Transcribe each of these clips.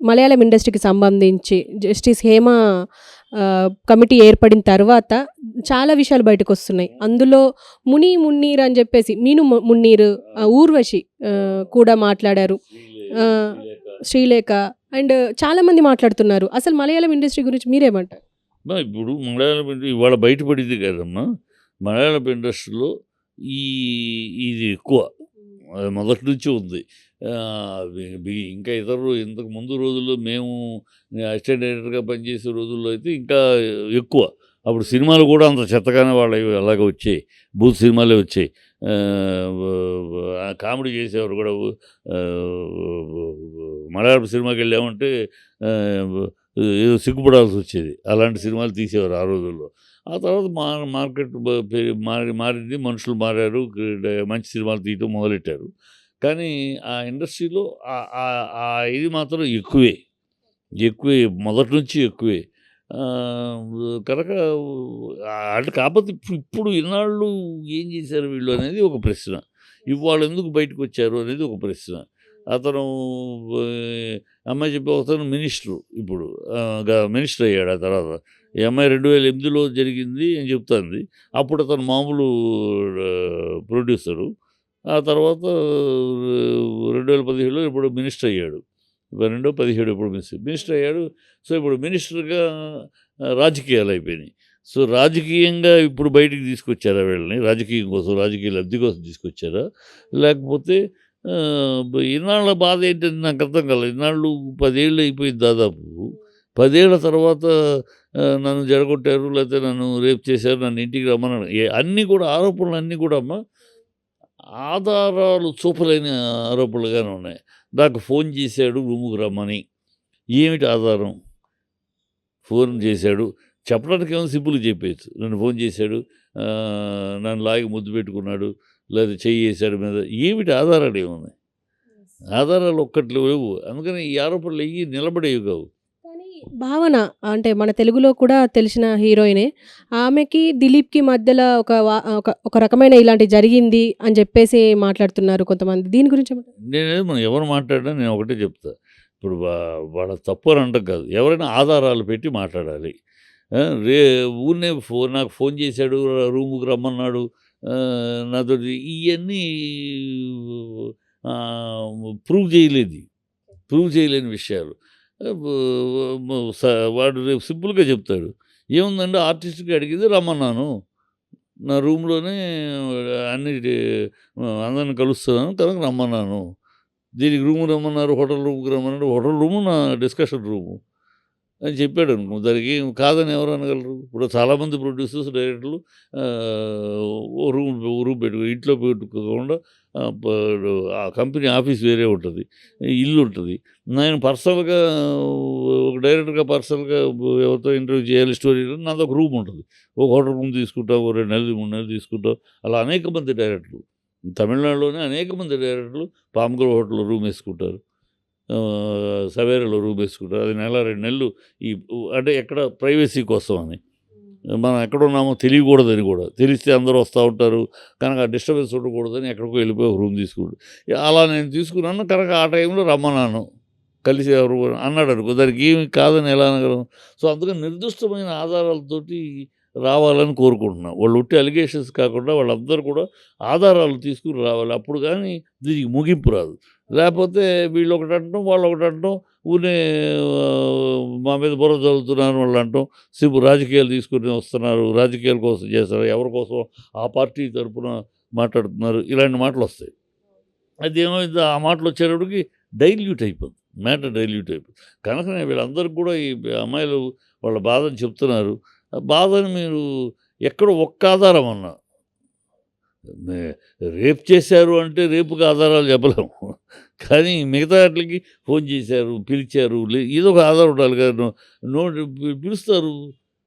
మలయాళం ఇండస్ట్రీకి సంబంధించి justice Hema committee ఏర్పడిన తర్వాత చాలా విషయాలు బయటకొస్తున్నాయి. అందులో మున్నీర్ అని జెప్పేసి మున్నీర్, ఊర్వశి కూడా మాట్లాడారు. ఆహ్, శ్రీలేఖ అండ్ చాలామంది మాట్లాడుతున్నారు. అసలు మలయాళం ఇండస్ట్రీ గురించి మీరేమంటారు? ఇప్పుడు మలయాళం ఇవాళ బయటపడింది కదమ్మా. మలయాళం ఇండస్ట్రీలో ఈ ఇది ఎక్కువ మొదటి నుంచి ఉంది. ఇంకా ఇంతకు ముందు రోజుల్లో మేము అసిస్టెంట్ డైరెక్టర్గా పనిచేసే రోజుల్లో అయితే ఇంకా ఎక్కువ. అప్పుడు సినిమాలు కూడా అంత చెత్తగానే వాళ్ళవి అలాగే వచ్చాయి. బూత్ సినిమాలే వచ్చాయి. కామెడీ చేసేవారు కూడా. మలయాళం సినిమాకి వెళ్ళామంటే ఏదో సిగ్గుపడాల్సి వచ్చేది. అలాంటి సినిమాలు తీసేవారు ఆ రోజుల్లో. ఆ తర్వాత మార్కెట్ మారింది, మనుషులు మారారు, మంచి సినిమాలు తీయటం మొదలెట్టారు. కానీ ఆ ఇండస్ట్రీలో ఇది మాత్రం ఎక్కువే మొదటి నుంచి ఎక్కువే. కనుక అంటే కాకపోతే ఇప్పుడు ఇన్నాళ్ళు ఏం చేశారు వీళ్ళు అనేది ఒక ప్రశ్న. ఇవాళ ఎందుకు బయటకు వచ్చారు అనేది ఒక ప్రశ్న. అతను అమ్మాయి చెప్పే అతను మినిస్టరు ఇప్పుడు మినిస్టర్ అయ్యాడు. ఆ తర్వాత ఈ అమ్మాయి 2008లో జరిగింది అని చెప్తుంది. అప్పుడు అతను మామూలు ప్రొడ్యూసరు. ఆ తర్వాత 2017లో ఇప్పుడు మినిస్టర్ అయ్యాడు. 17 ఇప్పుడు మినిస్టర్ అయ్యాడు. సో ఇప్పుడు మినిస్టర్గా రాజకీయాలు అయిపోయినాయి. సో రాజకీయంగా ఇప్పుడు బయటికి తీసుకొచ్చారా వీళ్ళని? రాజకీయం కోసం, రాజకీయ లబ్ధి కోసం తీసుకొచ్చారా? లేకపోతే ఇన్నాళ్ళ బాధ ఏంటని నాకు అర్థం కాలేదు. ఇన్నాళ్ళు 10 ఏళ్ళు అయిపోయింది దాదాపు. 10 ఏళ్ల తర్వాత నన్ను జడగొట్టారు, లేకపోతే నన్ను రేప్ చేశారు, నన్ను ఇంటికి రమ్మన్నాడు. అన్నీ కూడా ఆరోపణలు అన్నీ కూడా అమ్మ ఆధారాలు చూపలేని ఆరోపణలుగానే ఉన్నాయి. నాకు ఫోన్ చేశాడు రూముకు రమ్మని. ఏమిటి ఆధారం? ఫోన్ చేశాడు చెప్పడానికి ఏమో సింపుల్గా చెప్పేయచ్చు. నన్ను ఫోన్ చేశాడు, నన్ను లాగి ముద్దు పెట్టుకున్నాడు, లేదా చెయ్యి వేసాడు మీద. ఏమిటి ఆధారాలు ఏమున్నాయి? ఆధారాలు ఒక్కటి లేవు. అందుకని ఈ ఆరోపణలు నిలబడేవి కావు. భావన అంటే మన తెలుగులో కూడా తెలిసిన హీరోయినే. ఆమెకి, దిలీప్‌కి మధ్యలో ఒక రకమైన ఇలాంటి జరిగింది అని చెప్పేసి మాట్లాడుతున్నారు కొంతమంది. దీని గురించి మనం ఎవరు మాట్లాడినా నేను ఒకటే చెప్తా. ఇప్పుడు వాళ్ళ తప్పు అని అంటాం కాదు. ఎవరైనా ఆధారాలు పెట్టి మాట్లాడాలి. ఊరినే నాకు ఫోన్ చేశాడు, రూముకి రమ్మన్నాడు, నాతో ఇవన్నీ ప్రూవ్ చేయలేని విషయాలు. వాడు రేపు సింపుల్గా చెప్తాడు. ఏముందంటే ఆర్టిస్ట్కి అడిగింది రమ్మన్నాను, నా రూమ్లోనే అందరిని కలుస్తున్నాను కనుక రమ్మన్నాను. దీనికి రూము రమ్మన్నారు, హోటల్ రూమ్కి రమ్మన్నారు. హోటల్ రూము నా డిస్కషన్ రూము అని చెప్పాడు అనుకో, దానికి కాదని ఎవరు అనగలరు? ఇప్పుడు చాలామంది ప్రొడ్యూసర్స్, డైరెక్టర్లు రూమ్ పెట్టుకుని ఇంట్లో పెట్టుకోకుండా ఆ కంపెనీ ఆఫీస్ వేరే ఉంటుంది, ఇల్లు ఉంటుంది. నేను పర్సనల్గా ఒక డైరెక్టర్గా పర్సనల్గా ఎవరితో ఇంటర్వ్యూ చేయాలి, స్టోరీ నాది ఒక రూమ్ ఉంటుంది. ఒక హోటల్ రూమ్ తీసుకుంటాం, ఒక 2 నెలలు 3 నెలలు తీసుకుంటాం. అలా అనేక మంది డైరెక్టర్లు తమిళనాడులోనే అనేక మంది డైరెక్టర్లు పామ్గల్ హోటల్లో రూమ్ వేసుకుంటారు, సవేరాలో రూమ్ వేసుకుంటారు. అది నెల 2 నెలలు అంటే ఎక్కడ ప్రైవసీ కోసం అని. మనం ఎక్కడున్నామో తెలియకూడదని కూడా, తెలిస్తే అందరూ వస్తూ ఉంటారు కనుక డిస్టర్బెన్స్ ఉండకూడదని ఎక్కడికో వెళ్ళిపోయి ఒక రూమ్ తీసుకుంటాడు. అలా నేను తీసుకున్నాను కనుక ఆ టైంలో రమ్మన్నాను, కలిసి ఎవరు అన్నాడు అనుకో, దానికి ఏమి కాదని ఎలా అనగలం? సో అందుకని నిర్దిష్టమైన ఆధారాలతోటి రావాలని కోరుకుంటున్నాను. వాళ్ళు ఉట్టి అలిగేషన్స్ కాకుండా వాళ్ళందరూ కూడా ఆధారాలు తీసుకుని రావాలి. అప్పుడు కానీ దీనికి ముగింపు రాదు. లేకపోతే వీళ్ళు ఒకటి అంటాం, వాళ్ళు ఒకటి అంటాం, ఊరినే మా మీద బుర్ర చదువుతున్నారు వాళ్ళు అంటాం, రాజకీయాలు తీసుకుని వస్తున్నారు, రాజకీయాల కోసం చేస్తారు, ఎవరి కోసం ఆ పార్టీ తరఫున మాట్లాడుతున్నారు, ఇలాంటి మాటలు వస్తాయి. అది ఏమైంది, ఆ మాటలు వచ్చేటప్పటికి డైల్యూట్ అయిపోతుంది, మ్యాటర్ డైల్యూట్ అయిపోతుంది. కనుకనే వీళ్ళందరికీ కూడా ఈ అమ్మాయిలు వాళ్ళ బాధని చెప్తున్నారు. ఆ బాధని మీరు ఎక్కడ ఒక్క ఆధారం అన్నా, రేపు చేశారు అంటే రేపుకి ఆధారాలు చెప్పలేము, కానీ మిగతా వాటికి ఫోన్ చేశారు, పిలిచారు, ఏదో ఒక ఆధారం ఉండాలి కదా. పిలుస్తారు,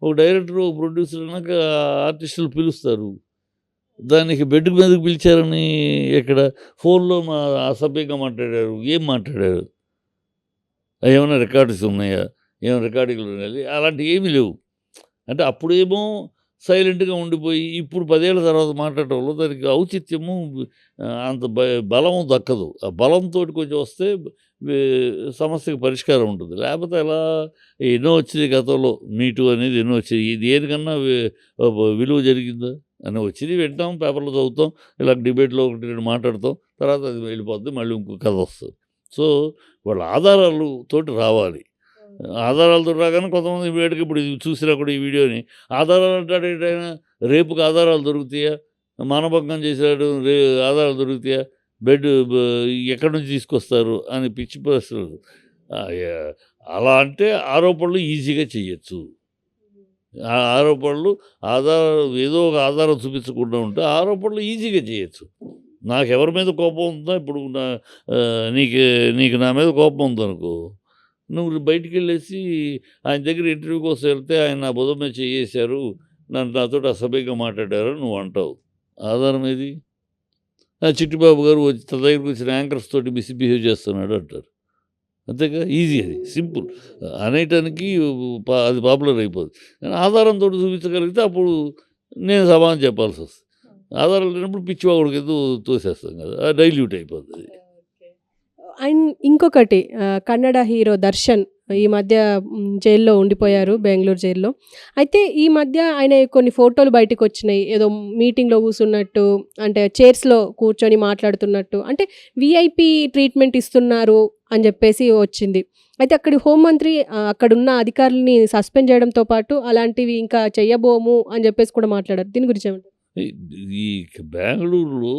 ఒక డైరెక్టర్, ఒక ప్రొడ్యూసర్ అన్నాక ఆర్టిస్టులు పిలుస్తారు. దానికి బెడ్ మీదకి పిలిచారని ఇక్కడ ఫోన్లో అసభ్యంగా మాట్లాడారు, ఏం మాట్లాడారు? ఏమైనా రికార్డ్స్ ఉన్నాయా? ఏమైనా రికార్డింగ్లు ఉన్నాయి? అలాంటివి ఏమీ లేవు. అంటే అప్పుడేమో సైలెంట్‌గా ఉండిపోయి ఇప్పుడు 10 ఏళ్ల తర్వాత మాట్లాడటంలో దానికి ఔచిత్యము అంత బలము దక్కదు. ఆ బలంతోటి కొంచెం వస్తే వే సమస్యకి పరిష్కారం ఉంటుంది. లేపోతే అలా ఎన్నో వచ్చినాయి గతంలో. మీ టూ అనేది ఎన్నో వచ్చాయి. దేనికన్నా విలువ జరిగిందా? అని వచ్చినయి వింటాం, పేపర్‌లో చదువుతాం, ఇలా డిబేట్‌లో ఒకటి, 2 మాట్లాడతాం. తర్వాత అది వెళ్ళిపోద్ది. మళ్ళీ ఇంకో కథ వస్తది. సో, వాళ్ళ ఆధారాలు తోటి రావాలి. ఆధారాలతో రాగానే కొంతమంది వేడికి ఇప్పుడు ఇది చూసినా కూడా ఈ వీడియోని ఆధారాలు అంటాడు ఏంటాయన? రేపుకి ఆధారాలు దొరుకుతాయా? మానభంగం చేశాడు ఆధారాలు దొరుకుతాయా? బెడ్ ఎక్కడి నుంచి తీసుకొస్తారు అని పిచ్చి ప్రశ్నలు. అలా అంటే ఆరోపణలు ఈజీగా చేయొచ్చు. ఆ ఆరోపణలు ఏదో ఒక ఆధారం చూపించకుండా ఉంటే ఆరోపణలు ఈజీగా చేయొచ్చు. నాకెవరి మీద కోపం ఉందో ఇప్పుడు నీకు నీకు నా మీద కోపం ఉందనుకో, నువ్వు బయటికెళ్ళేసి ఆయన దగ్గర ఇంటర్వ్యూ కోసం వెళ్తే ఆయన నా బుధం మీద చేయేశారు, నాతోటి అసభ్యంగా మాట్లాడారు నువ్వు అంటావు. ఆధారం ఏది? చిట్టిబాబు గారు వచ్చి తన దగ్గరికి వచ్చిన యాంకర్స్ తోటి మిస్‌బిహేవ్ చేస్తున్నాడు అంటారు. అంతేగా, ఈజీ అది, సింపుల్. అనేయటానికి అది పాపులర్ అయిపోద్ది. కానీ ఆధారంతోటి చూపించగలిగితే అప్పుడు నేను సమాధానం చెప్పాల్సొస్తది. ఆధారాలు లేనప్పుడు పిచ్చివాగుడు కింద తోసేస్తాం కదా! డైల్యూట్ అయిపోద్ది. అండ్ ఇంకొకటి కన్నడ హీరో 'దర్శన్' ఈ మధ్య జైల్‌లో ఉండిపోయారు, బెంగుళూరు జైల్‌లో. అయితే ఈ మధ్య ఆయన కొన్ని ఫోటోలు బయటికొచ్చినాయి. ఏదో మీటింగ్‌లో కూసున్నట్టు, అంటే చైర్స్‌లో కూర్చొని మాట్లాడుతున్నట్టు, అంటే వీఐపీ ట్రీట్‌మెంట్ ఇస్తున్నారు అని జెప్పేసి వచ్చింది. అయితే అక్కడి హోంమంత్రి అక్కడున్న అధికారులని సస్పెండ్ చేయడంతో పాటు అలాంటివి ఇంకా చెయ్యబోము అని జెప్పేసి కూడా మాట్లాడారు. దీని గురించేమంటారు? ఈ ఈ బెంగుళూరులో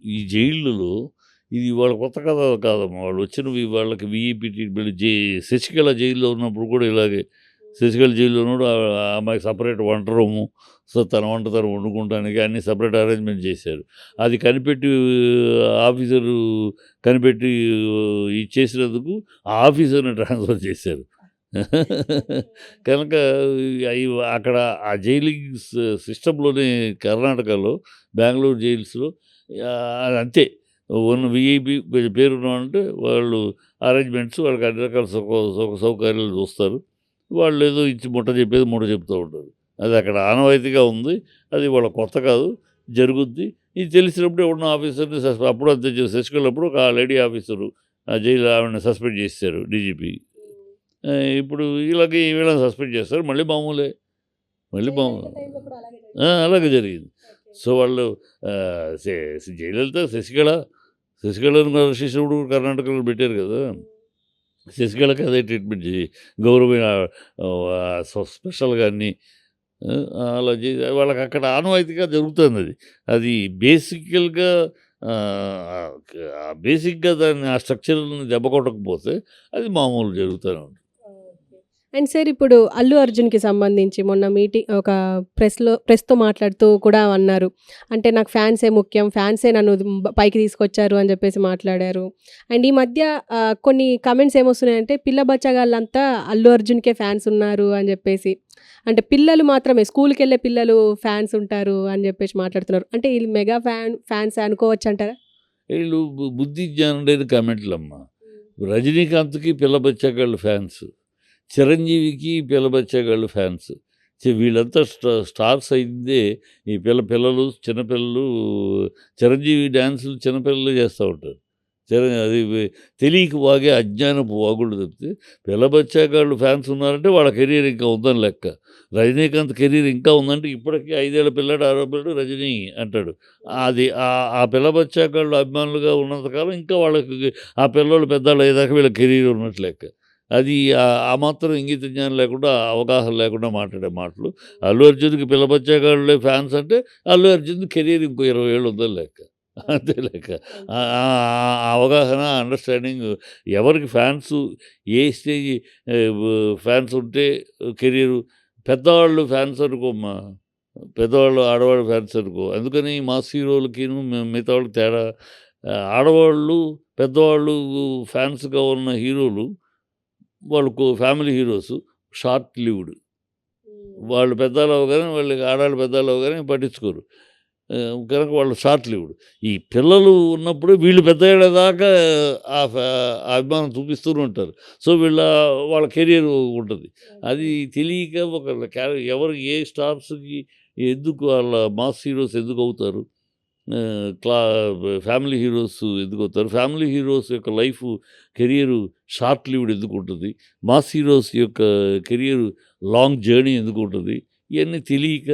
ఈ జైళ్ళలో ఇది వాళ్ళ కొత్త కథ కాదమ్మా. వాళ్ళొచ్చినవి వాళ్ళకి వీఐపీ ట్రీట్‌మెంట్ శశికళ జైల్‌లో ఉన్నప్పుడు కూడా ఇలాగే. శశికళ జైల్‌లో ఉన్నప్పుడు ఆ అమ్మాయికి సెపరేట్ వంట రూము. సో, తన వంట తను వండుకుంటానికి అన్నీ సెపరేట్ అరేంజ్‌మెంట్ చేశారు. అది కనిపెట్టి ఆఫీసరు కనిపెట్టి ఇచ్చేసినందుకు ఆ ఆఫీసర్‌ని ట్రాన్స్‌ఫర్ చేశారు. కనుక అయి అక్కడ ఆ జైలింగ్ సిస్టమ్‌లోనే కర్ణాటకలో బెంగుళూరు జైల్స్‌లో అదంతే. ఉన్న వీఐపీ కొంచెం పేరున్నవాళ్ళంటే వాళ్ళు అరేంజ్‌మెంట్స్ వాళ్ళకి అన్ని రకాల సుఖ సౌకర్యాలు చూస్తారు. వాళ్ళేదో ఇచ్చి ముట్ట చెప్పేది మూట చెప్తూ ఉంటారు. అది అక్కడ ఆనవాయితీగా ఉంది. అది వాళ్ళ కొత్త కాదు, జరుగుద్ది. ఇది తెలిసినప్పుడు ఎవరినో ఆఫీసర్‌ని అప్పుడు అంతే శశికళ అప్పుడు ఒక లేడీ ఆఫీసరు ఆ జైలు ఆవిడని సస్పెండ్ చేసేశారు డీజీపీ. ఇప్పుడు వీళ్ళని సస్పెండ్ చేస్తారు. మళ్ళీ మామూలే. మళ్ళీ మామూలు. అలాగే జరిగింది. సో, వాళ్ళు జయలలిత, శశికళను అరెస్ట్ చేసినప్పుడు కర్ణాటకలో పెట్టారు కదా! శశికళకి అదే ట్రీట్మెంట్ గౌరవమైన స్పెషల్‌గా అన్నీ అలా వాళ్ళకి అక్కడ ఆనవాయితీగా జరుగుతుందది. అది బేసికల్‌గా బేసిక్‌గా దాన్ని ఆ స్ట్రక్చర్‌ని దెబ్బ కొట్టకపోతే అది మామూలు జరుగుతూనే ఉంటుంది. అండ్ సార్, ఇప్పుడు 'అల్లు అర్జున్‌కి' సంబంధించి మొన్న ఒక ప్రెస్‌తో మాట్లాడుతూ కూడా అన్నారు. అంటే నాకు ఫ్యాన్సే ముఖ్యం, ఫ్యాన్సే నన్ను పైకి తీసుకొచ్చారు అని చెప్పేసి మాట్లాడారు. అండ్ ఈ మధ్య కొన్ని కామెంట్స్ ఏమొస్తున్నాయంటే పిల్ల బచ్చగాళ్ళంతా 'అల్లు అర్జున్‌కే' ఫ్యాన్స్ ఉన్నారు అని చెప్పేసి. అంటే పిల్లలు మాత్రమే, స్కూల్‌కెళ్ళే పిల్లలు ఫ్యాన్స్ ఉంటారు అని చెప్పేసి మాట్లాడుతున్నారు. అంటే వీళ్ళు మెగా ఫ్యాన్స్ అనుకోవచ్చంటారా? వీళ్ళు బుద్ధి జ్ఞానం లేని కామెంట్‌లమ్మా. రజనీకాంత్‌కి పిల్ల బచ్చాగాళ్ళు ఫ్యాన్స్. చిరంజీవికి పిల్ల బచ్చాగాళ్ళు ఫ్యాన్స్. వీళ్ళంతా స్టార్స్ అయిందే ఈ పిల్లలు, చిన్నపిల్లలు. చిరంజీవి డాన్సులు చిన్నపిల్లలు చేస్తూ ఉంటారు. అది తెలియక వాగే అజ్ఞానపు వాగుళ్ళు తప్పితే పిల్ల బచ్చాగాళ్ళు ఫ్యాన్స్ ఉన్నారంటే వాళ్ళ కెరీర్ ఇంకా ఉందని లెక్క. రజనీకాంత్ కెరీర్ ఇంకా ఉందంటే ఇప్పటికీ 5 ఏళ్ల పిల్లాడు, 6 పిల్లాడు రజనీ అంటాడు. అది ఆ పిల్ల బచ్చాగాళ్ళు అభిమానులుగా ఉన్నంతకాలం ఇంకా వాళ్ళకి ఆ పిల్లోళ్ళు పెద్దోళ్ళు అయ్యేదాకా వీళ్ళ కెరీర్ ఉన్నట్టు లెక్క. అది ఆ మాత్రం ఇంగిత జ్ఞానం లేకుండా, అవగాహన లేకుండా మాట్లాడే మాటలు. అల్లు అర్జున్‌కి పిల్ల బచ్చాగాళ్ళే ఫ్యాన్స్ అంటే అల్లు అర్జున్ కెరీర్ ఇంకో 20 ఏళ్ళు ఉందని లెక్క. అంతే లెక్క. అవగాహన, అండర్‌స్టాండింగ్ ఎవరికి ఫ్యాన్సు, ఏ స్టేజ్ ఫ్యాన్స్ ఉంటే కెరీరు. పెద్దవాళ్ళు ఫ్యాన్స్ అనుకోమ్మా. పెద్దవాళ్ళు, ఆడవాళ్ళు ఫ్యాన్స్ అనుకో. అందుకని మాస్ హీరోలకిను మిగతా వాళ్ళకి తేడా. ఆడవాళ్ళు, పెద్దవాళ్ళు ఫ్యాన్స్‌గా ఉన్న హీరోలు వాళ్ళు ఫ్యామిలీ హీరోసు, షార్ట్ లివ్డ్. వాళ్ళు పెద్దవాళ్ళు అవ్వగానే వాళ్ళకి ఆడవాళ్ళు పెద్దవాళ్ళు అవ్వగానే పట్టించుకోరు. కనుక వాళ్ళు షార్ట్ లివ్డ్. ఈ పిల్లలు ఉన్నప్పుడు వీళ్ళు పెద్దయ్యేదాకా ఆ అభిమానం చూపిస్తూనే ఉంటారు. సో, వాళ్ళ కెరీర్ ఉంటది. అది తెలియక ఎవరు ఏ స్టార్స్‌కి ఎందుకు వాళ్ళ మాస్ హీరోస్ ఎందుకు అవుతారు, క్లా ఫ్యామిలీ హీరోస్ ఎందుకు అవుతారు, ఫ్యామిలీ హీరోస్ యొక్క లైఫ్ కెరియర్ షార్ట్ లివ్డ్ ఎందుకు ఉంటుంది, మాస్ హీరోస్ యొక్క కెరియర్ లాంగ్ జర్నీ ఎందుకు ఉంటుంది, ఇవన్నీ తెలియక